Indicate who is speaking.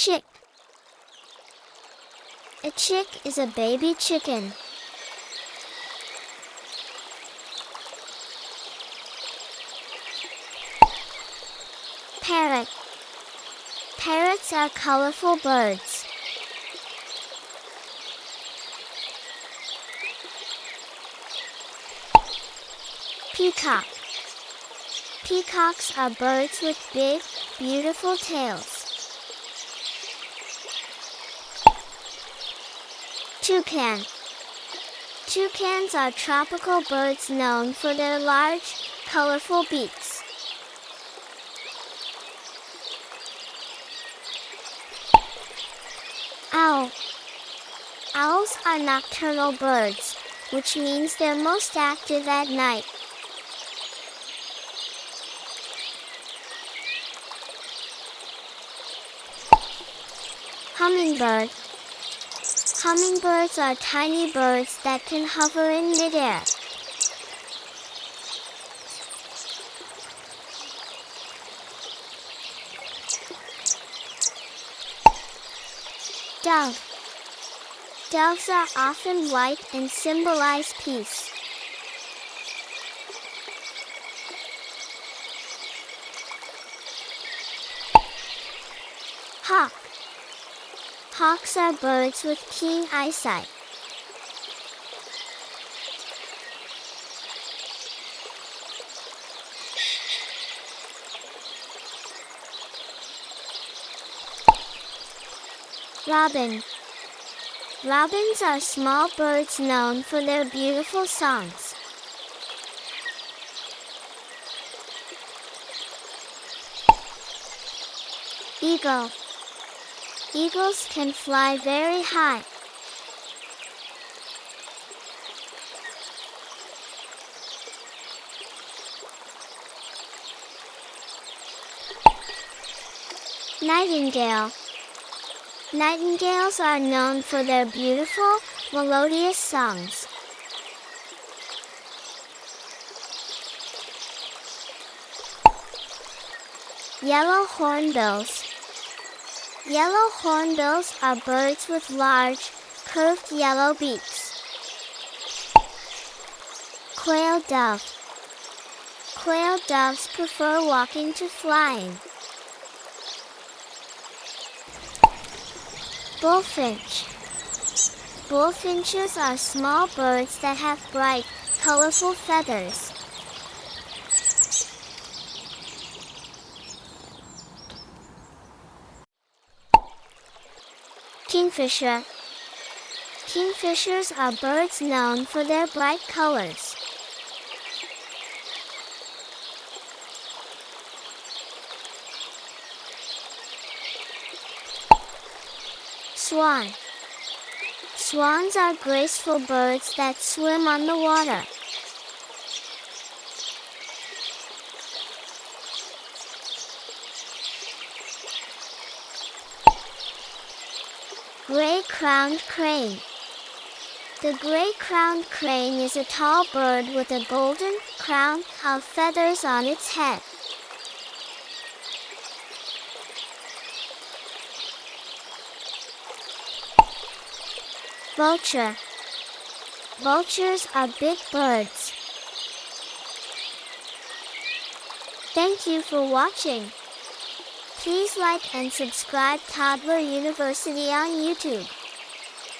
Speaker 1: Chick. A chick is a baby chicken. Parrot. Parrots are colorful birds. Peacock. Peacocks are birds with big, beautiful tails. Toucan. Toucans are tropical birds known for their large, colorful beaks. Owl. Owls are nocturnal birds, which means they're most active at night. Hummingbird. Hummingbirds are tiny birds that can hover in midair. Dove. Doves are often white and symbolize peace. Hawk. Hawks are birds with keen eyesight. Robin. Robins are small birds known for their beautiful songs. Eagle. Eagles can fly very high. Nightingale. Nightingales are known for their beautiful, melodious songs. Yellow hornbills. Yellow hornbills are birds with large, curved yellow beaks. Quail dove. Quail doves prefer walking to flying. Bullfinch. Bullfinches are small birds that have bright, colorful feathers. Kingfisher. Kingfishers are birds known for their bright colors. Swan. Swans are graceful birds that swim on the water. Gray-crowned crane. The gray-crowned crane is a tall bird with a golden crown of feathers on its head. Vulture. Vultures are big birds. Thank you for watching. Please like and subscribe Toddler University on YouTube.